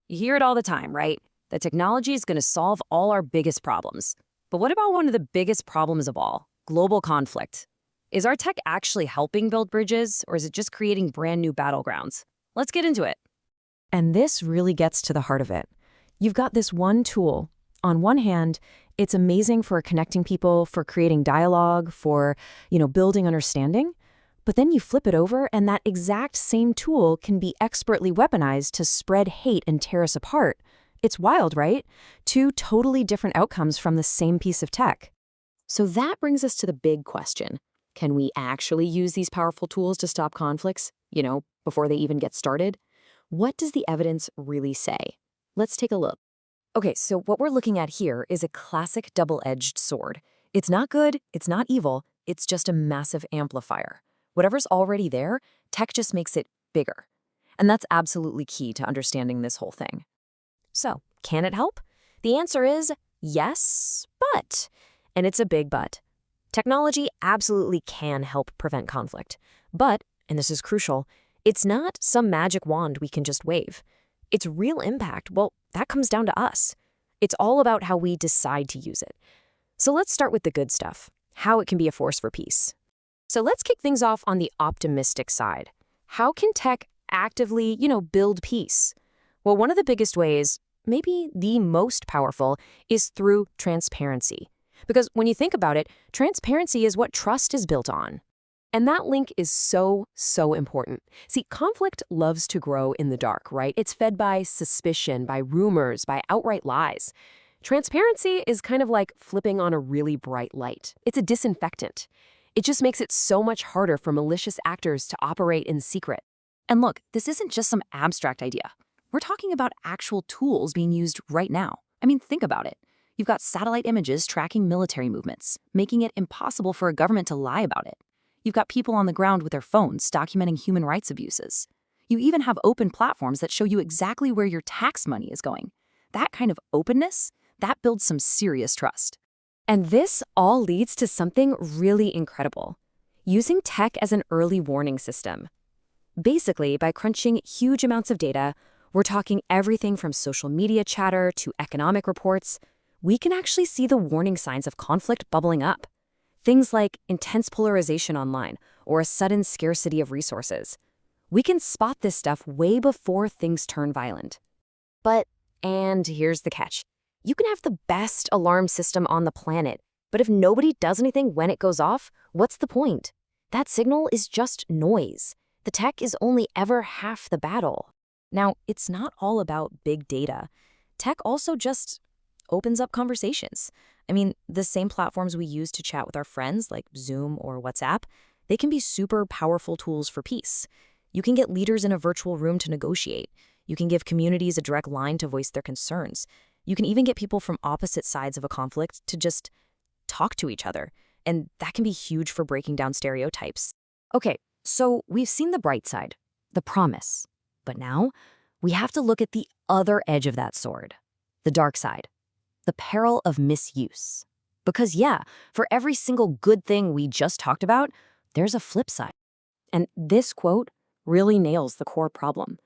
You hear it all the time, right? That technology is going to solve all our biggest problems. But what about one of the biggest problems of all? Global conflict. Is our tech actually helping build bridges, or is it just creating brand new battlegrounds? Let's get into it. And this really gets to the heart of it. You've got this one tool. On one hand, it's amazing for connecting people, for creating dialogue, for, building understanding. But then you flip it over and that exact same tool can be expertly weaponized to spread hate and tear us apart. It's wild, right? Two totally different outcomes from the same piece of tech. So that brings us to the big question. Can we actually use these powerful tools to stop conflicts, before they even get started? What does the evidence really say? Let's take a look. Okay, so what we're looking at here is a classic double-edged sword. It's not good, it's not evil, it's just a massive amplifier. Whatever's already there, tech just makes it bigger. And that's absolutely key to understanding this whole thing. So, can it help? The answer is yes, but. And it's a big but. Technology absolutely can help prevent conflict. But, and this is crucial, it's not some magic wand we can just wave. Its real impact, well, that comes down to us. It's all about how we decide to use it. So let's start with the good stuff, how it can be a force for peace. So let's kick things off on the optimistic side. How can tech actively, build peace? Well, one of the biggest ways, maybe the most powerful, is through transparency. Because when you think about it, transparency is what trust is built on. And that link is so important. See, conflict loves to grow in the dark, right? It's fed by suspicion, by rumors, by outright lies. Transparency is kind of like flipping on a really bright light. It's a disinfectant. It just makes it so much harder for malicious actors to operate in secret. And look, this isn't just some abstract idea. We're talking about actual tools being used right now. I mean, think about it. You've got satellite images tracking military movements, making it impossible for a government to lie about it. You've got people on the ground with their phones documenting human rights abuses. You even have open platforms that show you exactly where your tax money is going. That kind of openness, that builds some serious trust. And this all leads to something really incredible. Using tech as an early warning system. Basically, by crunching huge amounts of data, we're talking everything from social media chatter to economic reports, we can actually see the warning signs of conflict bubbling up. Things like intense polarization online or a sudden scarcity of resources. We can spot this stuff way before things turn violent. But, and here's the catch, you can have the best alarm system on the planet, but if nobody does anything when it goes off, what's the point? That signal is just noise. The tech is only ever half the battle. Now, it's not all about big data. Tech also just opens up conversations. I mean, the same platforms we use to chat with our friends, like Zoom or WhatsApp, they can be super powerful tools for peace. You can get leaders in a virtual room to negotiate. You can give communities a direct line to voice their concerns. You can even get people from opposite sides of a conflict to just talk to each other. And that can be huge for breaking down stereotypes. Okay, so we've seen the bright side, the promise. But now, we have to look at the other edge of that sword, the dark side. The peril of misuse. Because yeah, for every single good thing we just talked about, there's a flip side. And this quote really nails the core problem.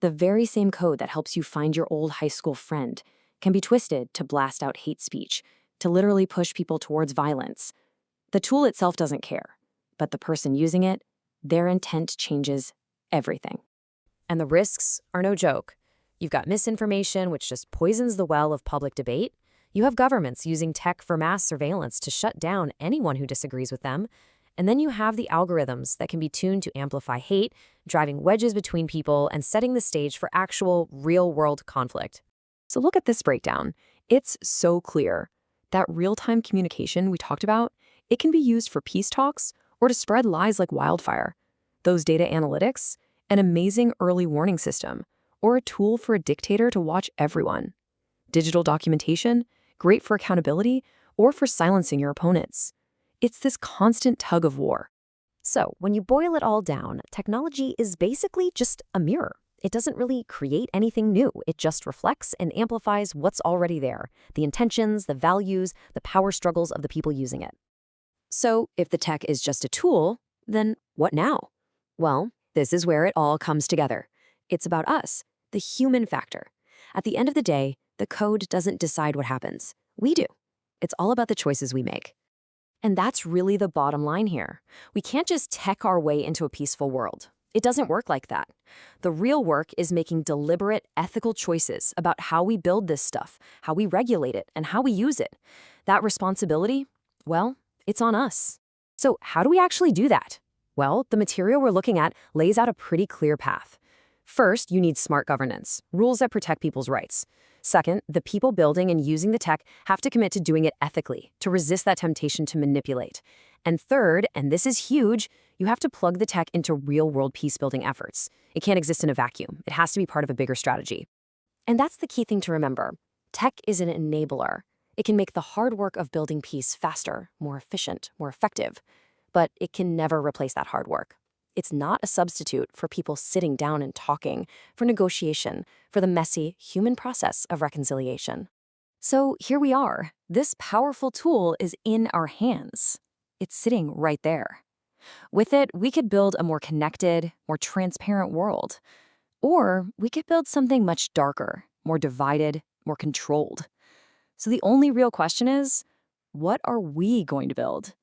The very same code that helps you find your old high school friend can be twisted to blast out hate speech, to literally push people towards violence. The tool itself doesn't care, but the person using it, their intent changes everything. And the risks are no joke. You've got misinformation, which just poisons the well of public debate. You have governments using tech for mass surveillance to shut down anyone who disagrees with them. And then you have the algorithms that can be tuned to amplify hate, driving wedges between people and setting the stage for actual real-world conflict. So look at this breakdown. It's so clear. That real-time communication we talked about, it can be used for peace talks or to spread lies like wildfire. Those data analytics, an amazing early warning system, or a tool for a dictator to watch everyone. Digital documentation, great for accountability or for silencing your opponents. It's this constant tug of war. So, when you boil it all down, technology is basically just a mirror. It doesn't really create anything new. It just reflects and amplifies what's already there, the intentions, the values, the power struggles of the people using it. So, if the tech is just a tool, then what now? Well, this is where it all comes together. It's about us, the human factor. At the end of the day, the code doesn't decide what happens. We do. It's all about the choices we make. And that's really the bottom line here. We can't just tech our way into a peaceful world. It doesn't work like that. The real work is making deliberate, ethical choices about how we build this stuff, how we regulate it, and how we use it. That responsibility, well, it's on us. So how do we actually do that? Well, the material we're looking at lays out a pretty clear path. First, you need smart governance, rules that protect people's rights. Second, the people building and using the tech have to commit to doing it ethically, to resist that temptation to manipulate. And third, and this is huge, you have to plug the tech into real-world peace-building efforts. It can't exist in a vacuum. It has to be part of a bigger strategy. And that's the key thing to remember. Tech is an enabler. It can make the hard work of building peace faster, more efficient, more effective. But it can never replace that hard work. It's not a substitute for people sitting down and talking, for negotiation, for the messy human process of reconciliation. So here we are. This powerful tool is in our hands. It's sitting right there. With it, we could build a more connected, more transparent world. Or we could build something much darker, more divided, more controlled. So the only real question is, what are we going to build?